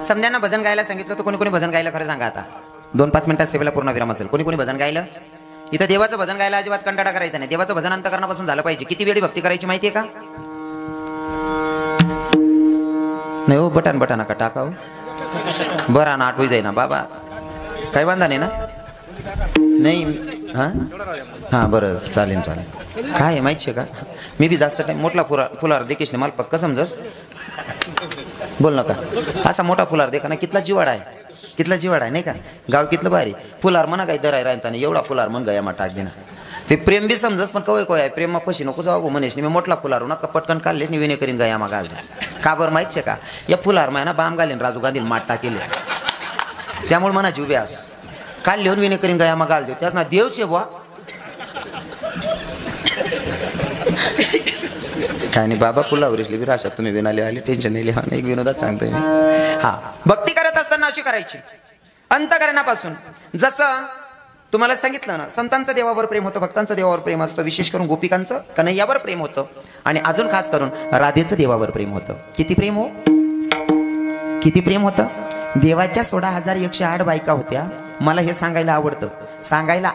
समध्यांना भजन गायला सांगितलं तर कोणी कोणी भजन गायला खरं सांगा आता 2-5 मिनिटात सेवेला पूर्ण विराम असेल कोणी कोणी भजन गायलं इथं देवाचं भजन गायला अजिबात कंटाळा करायचा नाही देवाचं भजन अंतःकरणापासून झालं पाहिजे किती वेळी भक्ती करायची माहितीये का नाही हो बटन नका टाकाव बरं ना आठवू जाई ना बाबा काही बांधा नाही ना नाही हां हां बरं चालेल काय आहे माहिती आहे का मी बी जास्त टाईम मोठा फुलार देखील नाही मला पक्का समजस बोल नका असा मोठा फुलार देखा ना कितला जिवाडा आहे नाही का गाव कितलं भारी फुलार म्हणा काही दराय राहता नाही एवढा फुलार म्हण गया मा टाक देना ते प्रेम बी समजस पण कवय आहे प्रेम मा पशी नको जाऊ म्हणेस मी मोठला फुलार होणार का पटकन काढलेस मी विने करीन गया मा घाल का बरं माहिती आहे का या फुलार मा ना बाम घालीन राजू गांधी माठ टाकेले त्यामुळे म्हणा जुब्यास काल लिहून विने करीन गया मा घाल देऊ त्याच ना देवचे बुवा काय नाही बाबा पुलावरीसली बी राशात तुम्ही विनाले आले टेन्शन नाही लिहा एक विनोदात सांगतोय मी हा भक्ती करत असताना अशी करायची अंतःकरणापासून जसं तुम्हाला सांगितलं ना संतांचं देवावर प्रेम होतं भक्तांचं देवावर प्रेम असतं विशेष करून गोपिकांचं कन्हैयावर प्रेम होतं आणि अजून खास करून राधेचं देवावर प्रेम होतं किती प्रेम होतं देवाच्या 16,108 बायका होत्या मला हे सांगायला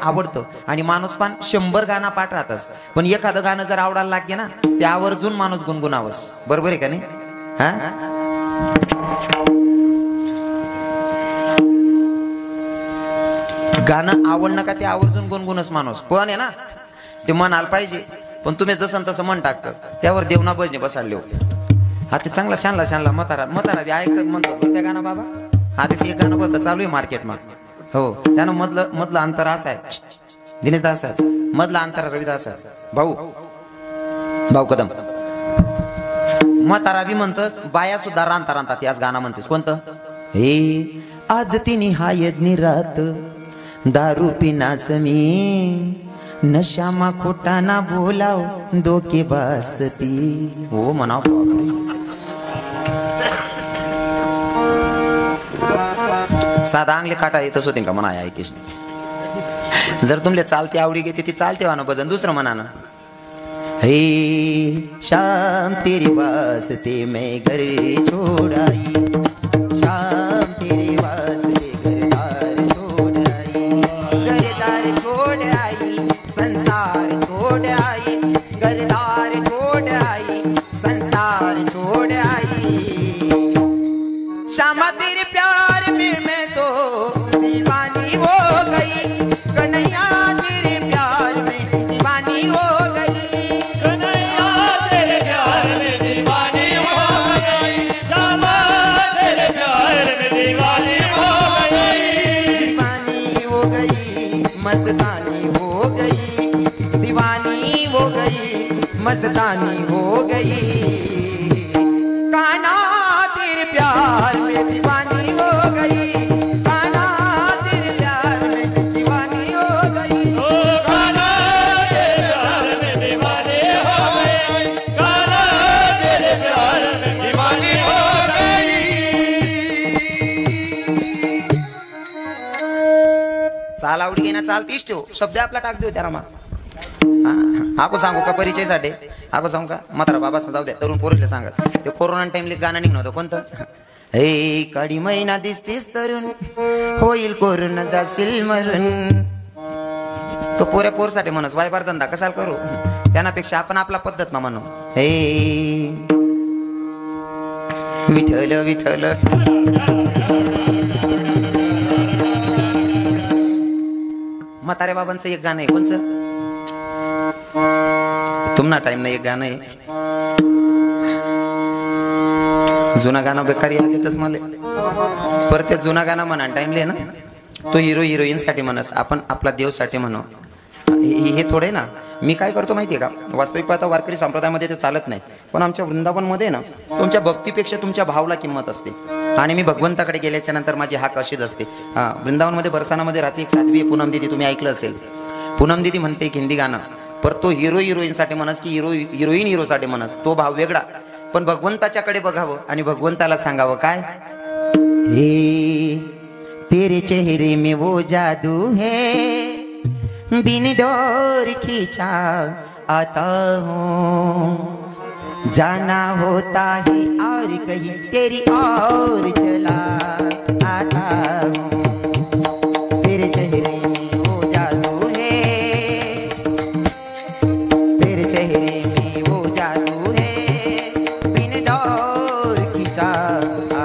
आवडतं आणि माणूस पण 100 गाणं पाठ राहतच पण एखादं गाणं जर आवडायला लागले ना ते आवर्जून माणूस गुणगुणावस बरोबर आहे का नाही हा गाणं आवडणं का ते आवर्जून गुणगुणच माणूस पण आहे ना ते म्हणाल पाहिजे पण तुम्ही जसं तसं मन टाकतात त्यावर देवना भजने बसाडले होते हा ते चांगला शानला म्हातारा बी ऐकत म्हणतो बरं त्या गाणं बाबा हा ते गाणं बोलतं चालू आहे मार्केटमा हो त्यानं मधलं अंतर असं आहे दिनेश दास मधलं अंतर रविदास भाऊ कदम म्हातारा बी म्हणतस बाया सुद्धा रांता याच गाणं म्हणतेस कोणतं हे आज तिने हा यज्ञ रात दारू पिनास मी नशामा खोटा ना बोलाव डोके बासती हो म्हणाव साधा अंगले काटा येतच होते का म्हणा ऐकेश जर तुमले चालते आवडी घेते ती चालते वाना भजन दुसरं म्हणा ना हे शाम तेरी वास्ते मैं घर छोड़ाई शाम तेरी वास्ते घरदार छोड़ आई संसार छोड़ आई घरदार छोड़ आई संसार छोड़ आई श्यामा तेरे प्यार में मैं तो दीवानी हो गई कन्हैया तेरे प्यार में दीवानी हो गई कन्हैया तेरे प्यार में दीवानी हो गई श्यामा तेरे प्यार में दीवानी हो गई मस्तानी हो गई दीवानी हो गई मस्तानी हो गई कान्हा तेरे प्यार में दीवानी हो गई कान्हा तेरे प्यार में दीवानी हो गई कान्हा तेरे प्यार में दीवानी हो गई कान्हा तेरे प्यार में दीवानी हो गई चाल आवडी घेना चालतीस ठेव शब्द आपला टाक देऊ त्याला मग आपण सांगू का परिचयसाठी आपण सांगू का म्हातारा बाबा जाऊ द्या तरुण पोरीला सांगत ते कोरोना टाइमला गाणं निघणं होतं कोणतं हे काडी महिना दिसतीस तरुण होईल कोरोना जाशील मरून तो पोरसाठी म्हणस वायबार धंदा कसाल करू त्यापेक्षा आपण आपला पद्धत ना म्हणू हे विठ्ठल म्हातारे बाबांचं एक गाणं आहे कोणचं तुम्हाला टाइम नाही एक गाणं आहे जुना गाणं बेकार याद येतच मला पर ते जुना गाणं म्हणा टाइमले ना तो हिरोईन साठी म्हणस आपण आपला देव साठी म्हणू हे थोडे ना मी काय करतो माहितीये का वास्तविक पाहता वारकरी संप्रदायामध्ये ते चालत नाही पण आमच्या वृंदावनमध्ये ना तुमच्या भक्तीपेक्षा तुमच्या भावला किंमत असते आणि मी भगवंताकडे गेल्याच्या नंतर माझी हाक अशीच असते वृंदावनमध्ये बरसानामध्ये राहते एक साध्वी पूनम दिदी तुम्ही ऐकलं असेल पूनम दिदी म्हणते एक हिंदी गाणं पर तो हिरोईन साठी म्हणस की हिरोईन हिरोसाठी म्हणस तो भाव वेगळा पण भगवंताच्याकडे बघावं आणि भगवंताला सांगावं काय हे तेरे चेहरे में वो जादू है बिन डोर खींचा आता हूँ जाना होता है और कहीं तेरी और चला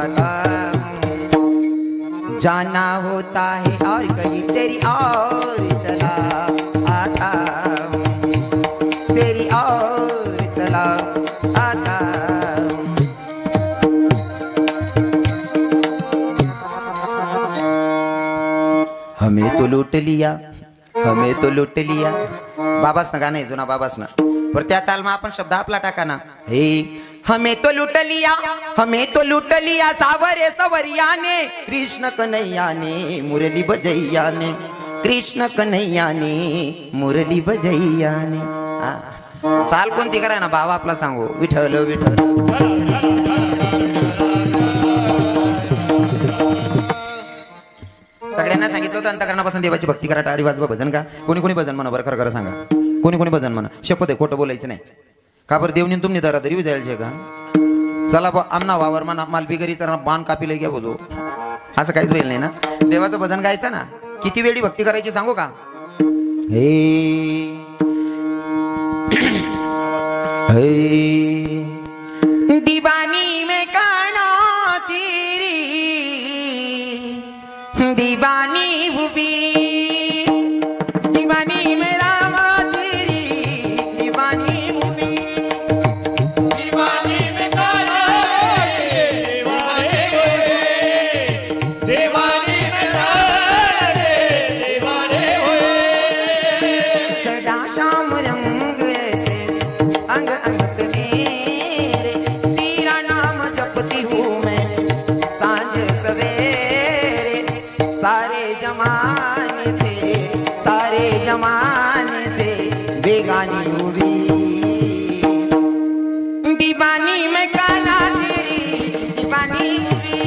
आता जाना होता है और कहीं तेरी और चला आता, तेरी और चला आता। हमें तो लूट लिया, हमें तो लूट लिया, बाबास ना गाणं आहे जुना बाबास ना, पर त्या चालमा आपण शब्द आपला टाका ना। हे हमें तो लूट लिया, हमें तो लूट लिया सावरे सवरिया ने, कृष्ण कन्हैया ने मुरली बजैया ने, कृष्ण कन्हैया ने मुरली बजैया ने। चाल कोणती कराय ना बाबा आपला सांगू, विठ्ठल विठ्ठल। सगळ्यांना सांगितलं होतं अंतकरणापासून देवाची भक्ती करा, टाळी वाजवा, भजन का। कोणी कोणी भजन म्हणा, बरं खरं खरं सांगा, कोणी कोणी भजन म्हणा, शपथ आहे खोटं बोलायचं नाही का। बरं देवनी तुम्ही दरादरी जायचे का, चला बा आमना वावर म्हणा मालपिगरीचा बाण कापी लई घ्या बोलो, असं काहीच होईल नाही ना। देवाचं भजन गायचं ना, किती वेळी भक्ती करायची सांगू का। हे हे दीवानी में काना तेरी, दीवानी हुई, दीवानी में रामा तेरी, दीवानी हुई, दीवानी में काना तेरी, दीवानी में रामा तेरी, दीवाने हुए। सदा शाम रंग ऐसे अंग अंग पे मेरे, तेरा नाम जपती हूँ मैं सांझ सवेरे, सारे जमाने से बेगानी हुई, दीवानी में काना तेरी, दीवानी हुई,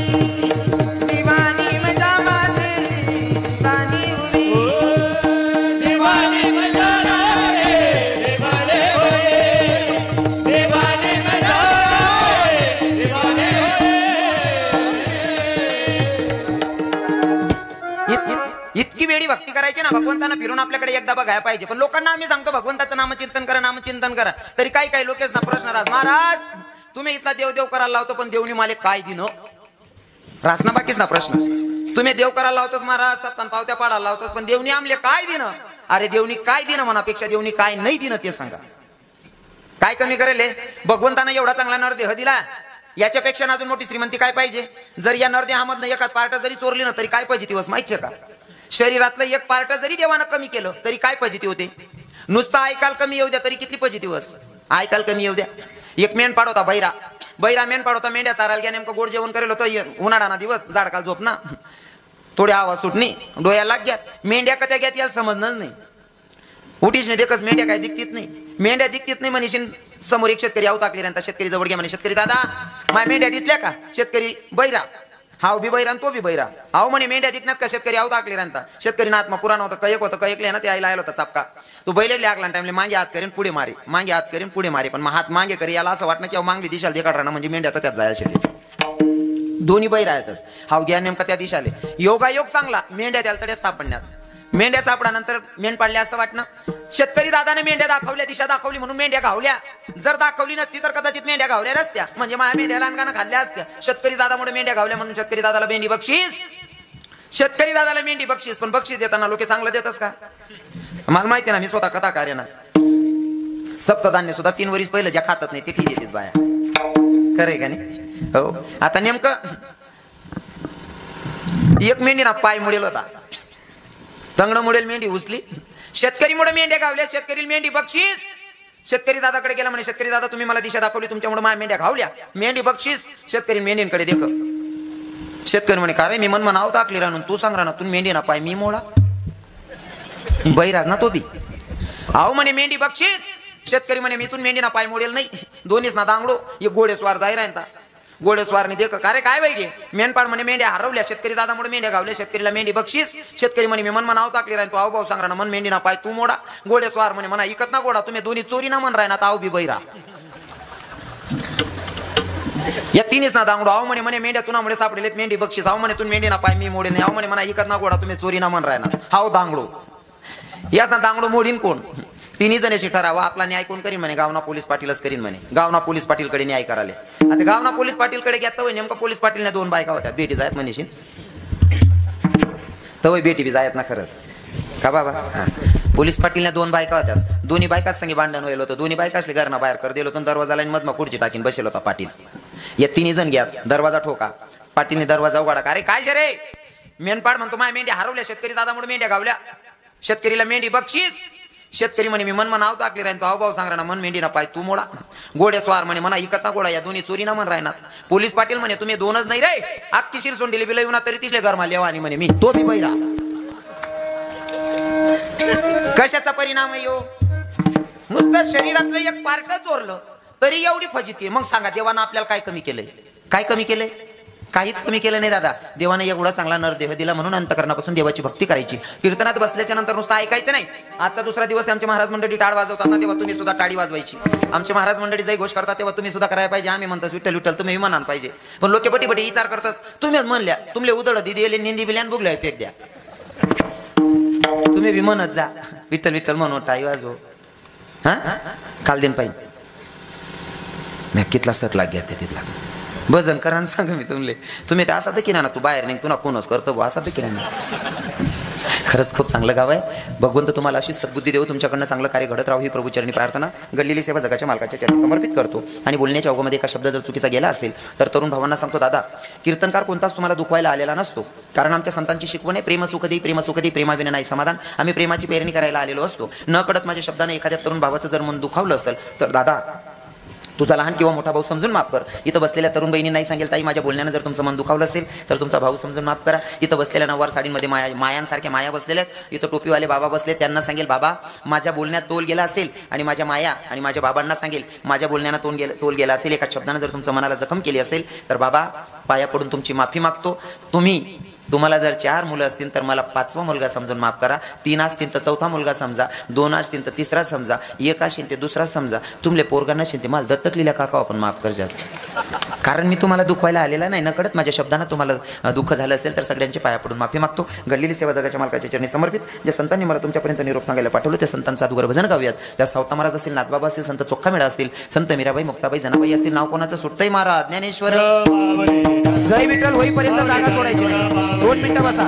दीवानी में जामा तेरी, दीवानी हुई, दीवानी में जाना रे, दीवाने हुए, दीवानी में जाना रे, दीवाने इतकी वेळी भक्ती करायची ना, भगवंतांना फिरून आपल्याकडे एकदा बघायला पाहिजे। पण लोकांना आम्ही सांगतो भगवंताचं नामचिंतन करा, नामचिंतन करा, तरी काही काही लोकेच ना प्रश्न राहत, महाराज तुम्ही इथला देव देव करायला लावतो पण देवनी माले काय दिनो, रासना बाकीच ना प्रश्न। तुम्ही देव करायला लावतोस महाराज, सप्तान पावत्या पाडायला लावतोस, पण देवनी आमले काय दिनं, अरे देवनी काय दिनं मनापेक्षा देवनी काय नाही दिनं ते सांगा। काय कमी करेल भगवंतानं एवढा चांगला नरदेह दिला, याच्यापेक्षा अजून मोठी श्रीमंती काय पाहिजे। जर या नरदेहामधनं एखाद पार्ट जरी चोरली ना तरी काय पाहिजे दिवस माहिती का। शरीरातलं एक पार्ट जरी देवानं कमी केलं तरी काय पाहिजे होते। नुसतं ऐकाल कमी येऊ द्या तरी किती पाहिजे दिवस, ऐकाल कमी येऊ द्या। एक मेंढपाळ होता बैरा, बैरा मेंढपाळ होता, मेंढ्या चारायला गेल्या, नेमकं गोड जेवण करेल होतं, उन्हाळा दिवस, झाडकाल झोप ना, थोडी आवाज सुटणी, डोळ्याला लाग घ्या, मेंढ्या कत्या घ्यात याला समजणंच नाही, उठीच नाही देखच, मेंढ्या काय दिकतीत नाही, मेंढ्या दिकतीत नाही म्हणशील। समोर एक शेतकरी आऊ टाकली नंतर शेतकरी जवळ घ्या म्हणे, शेतकरी दादा माय मेंढ्या दिसल्या का। शेतकरी बैरा, हाव बी बैरा तो बी बैरा, हाव म्हणे मेंढ्या दिकण्यात का। शेतकरी आऊ टाकली नंतर शेतकरी ना आत्मा पुराण होतं, कयक होतं, कयकले ना ते आईला आला होता चापका, तो बैले लागला टाइमले मागे हात करेन पुढे मारे, मागे हात करेन पुढे मारे, पण हात मागे करे याला असं वाटणं की मागली दिशाला देखा राहणं म्हणजे मेंढ्या तर त्यात जायला शेतीच। दोन्ही बैरा आहेतच, हाव घ्या नेमका त्या दिशाले, योगायोग चांगला, मेंढ्या त्याला तड्यात सापडण्यात, मेंढ्या सापडानंतर मेंढ पाडल्या असं वाटणं। शेतकरी दादाने मेंढ्या दाखवल्या, दिशा दाखवली म्हणून मेंढ्या घावल्या, जर दाखवली नसती तर कदाचित मेंढ्या घावल्या नसत्या, म्हणजे माझ्या मेंढ्या लहानगानं खाल्ल्या असत्या। शेतकरी दादामुळे मेंढ्या घावल्या म्हणून शेतकरी दादाला मेंढी बक्षीस, शेतकरी दादाला मेंढी बक्षीस। पण बक्षीस देताना लोक चांगलं देतच का, मला माहिती ना, मी स्वतः कथाकार आहे ना। सप्तधान्य सुद्धा 3 वर्ष पहिलं ज्या खातात नाही ते ठीक देतेच बाया, खरंय का नाही। हो आता नेमकं एक मेंढी ना पाय मुडेल होता, तंगड मुडेल मेंढी उचली, शेतकरी मुळे मेंढ्या गावल्या, शेतकरी मेंढी बक्षीस। शेतकरी दादाकडे गेला म्हणे, शेतकरी दादा तुम्ही मला दिशा दाखवली, तुमच्यामुळे माझ्या मेंढ्या घावल्या, मेंढी बक्षीस। शेतकरी मेंढींकडे देख, शेतकरी म्हणे का रे मी मन म्हणाव टाकली राहून तू सांग ना, तुम्ही मेंढी ना पाय मी मोडा, बैराज ना तो बी, आहो म्हणे मेंढी बक्षीस। शेतकरी म्हणे मी तून मेंढी ना पाय मोडेल नाही, दोन्हीच ना दांगडो, एक घोडेस्वार जाय राहता, घोडेस्वारने देख का रे काय बाई मेंढपाळ म्हणे मेंढ्या हरवल्या, शेतकरी दादामुळे मेंढ्या गावल्या, शेतकरीला मेंढी बक्षीस। शेतकरी म्हणे मी मन म्हणाव टाकली राहीन, तो आव भाऊ सांग ना मन मेंढी ना पाय तू मोडा, घोडेस्वार म्हणे म्हणा इकत ना गोडा, तुम्ही दोन्ही चोरी ना मन राही ना, आव बी बैरा, या तिन्हीच ना दांगडो, आव म्हणे म्हणे मेंढ्या तुनामुळे सापडलेत मेंढी बक्षीस, आव म्हणे तुम्ही मेंढी ना पाय मी मोडे नाही, आव म्हणे म्हणा इकत ना गोडा, तुम्ही चोरी ना मन राही ना, हाव दांगडो, याच ना दांगडो मोडीन कोण। तिन्ही जणांशी ठरावा आपला न्याय कोण करीन म्हणे गावना पोलीस पाटीलच करीन म्हणे गावना पोलीस पाटीलकडे न्याय कराले आता गावना पोलीस पाटीलकडे घेता होय नेमका पोलीस पाटीलने 2 बायका होत्या बेटी जायत म्हणशील तर होय बेटी बी जायत ना खरंच का बाबा पोलीस पाटीलने 2 बायका होत्या दोन्ही बायकाच संगे भांडण व्हायला होतं दोन्ही बायका असले घरना बाहेर कर दिलो तर दरवाजाला मधमा खुर्ची टाकीन बसेल होता पाटील या तिन्ही जण घ्या दरवाजा ठोका पाटीलने दरवाजा उघडा का अरे काय शे रे मेंढपाड म्हणतो माझ्या मेंढ्या हरवल्या शेतकरी दादामुळे मेंढ्या गावल्या शेतकरीला मेंढी बक्षीस शेतकरी म्हणे मी मन नाव टाकले राहीन तो हावभाव सांग ना मन मेंढी ना पाय तू मोडा गोड्या स्वार म्हणे म्हणा इकत ना गोडा या दोन्ही चोरी ना म्हण राहणार पोलीस पाटील म्हणे तुम्ही 2च नाही रे अख्खी शिरसोंडीली बिल येऊन तरी तिसले घर माल आणि म्हणे मी तो बी बैरा कशाचा परिणाम आहे यो नुसतं शरीरातलं एक पार्ट चोरलं तरी एवढी फजिती मग सांगा देवानं आपल्याला काय कमी केलंय काय कमी केलंय काहीच कमी केलं नाही दादा देवाने एवढा चांगला नरदेह दिला म्हणून अंतकरणापासून देवाची भक्ती करायची कीर्तनात बसल्याच्या नंतर नुसतं ऐकायचं नाही आजचा दुसरा दिवस आमचे महाराज मंडळी टाळ वाजवतात ना तेव्हा तुम्ही सुद्धा टाळी वाजवायची आमचे महाराज मंडळी जय घोष करतात तेव्हा तुम्ही सुद्धा करायला पाहिजे आम्ही म्हणतो विठ्ठल विठ्ठल तुम्ही विमानान पाहिजे पण लोक बटी बटी विचार करतात तुम्हीच म्हणल्या तुमले उदळ दिदी निंदी बिल्यान बुगल्या फेक द्या तुम्ही विमानच जा विठ्ठल विठ्ठल म्हणून टाळी वाजव हा काल दिन पाहिजे मी कितला सक लाग घ्या तिथला भजन करा सांग मी तुम्ही ते असा देखील ना तू बाहेर निघ तुला कोणच करतो असा देखील ना खरंच खूप चांगलं गाव आहे भगवंत तुम्हाला अशी सद्बुद्धी देऊ तुमच्याकडनं चांगलं कार्य घडत राहू ही प्रभूचरणी प्रार्थना घडलेली सेवा जगाच्या मालकाच्या चरणी समर्पित करतो आणि बोलण्याच्या अवघामध्ये एका शब्द जर चुकीचा गेला असेल तर तरुण भावांना सांगतो दादा कीर्तनकार कोणताच तुम्हाला दुखवायला आलेला नसतो कारण आमच्या संतांची शिकवण आहे प्रेम सुखदी प्रेमाविना नाही समाधान आम्ही प्रेमाची पेरणी करायला आलेलो असतो न कळत माझ्या शब्दाने एखाद्या तरुण भावाचं जर मन दुखावलं असेल तर दादा तुझा लहान किंवा मोठा भाऊ समजून माफ कर इथं बसलेल्या तरुण बहिणी नाही सांगेल ताई माझ्या बोलण्यानं जर तुमचं मन दुखावलं असेल तर तुमचा भाऊ समजून माफ करा इथं बसलेल्या नववार साडींमध्ये मायांसारख्या माया बसलेल्या आहेत इथं टोपीवाले बाबा बसले त्यांना सांगेल बाबा माझ्या बोलण्यात तोल गेला असेल आणि माझ्या माया आणि माझ्या बाबांना सांगेल माझ्या बोलण्यानं तोल गेला असेल एका शब्दानं जर तुमचं मनाला जखम केली असेल तर बाबा पाया पडून तुमची माफी मागतो तुम्हाला जर 4 मुलं असतील तर मला 5वा मुलगा समजून माफ करा 3 असतील तर 4था मुलगा समजा 2 असतील तर 3रा समजा 1 असेल ते 2रा समजा तुमले पोरगा नसेल ते मला दत्तक लिहिल्या काका आपण माफ कर जात कारण मी तुम्हाला दुखवायला आलेला नाही न कळत माझ्या शब्दानं तुम्हाला दुःख झालं असेल तर सगळ्यांचे पाया पडून माफी मागतो घडलेली सेवा जगाच्या मालकाच्या चरणी समर्पित ज्या संतांनी मला तुमच्यापर्यंत निरोप सांगायला पाठवलं त्या संतांचं अदुगर भजन गाऊयात त्या सावता महाराज असेल नाथबाबा असेल संत चोख्खा मेळा असतील संत मीराबाई मुक्ताबाई जनाबाई असतील नाव कोणाचं सुटतंय महाराज ज्ञानेश्वर जय विठ्ठल होईपर्यंत जागा सोडायची नाही 2 मिनिटं बसा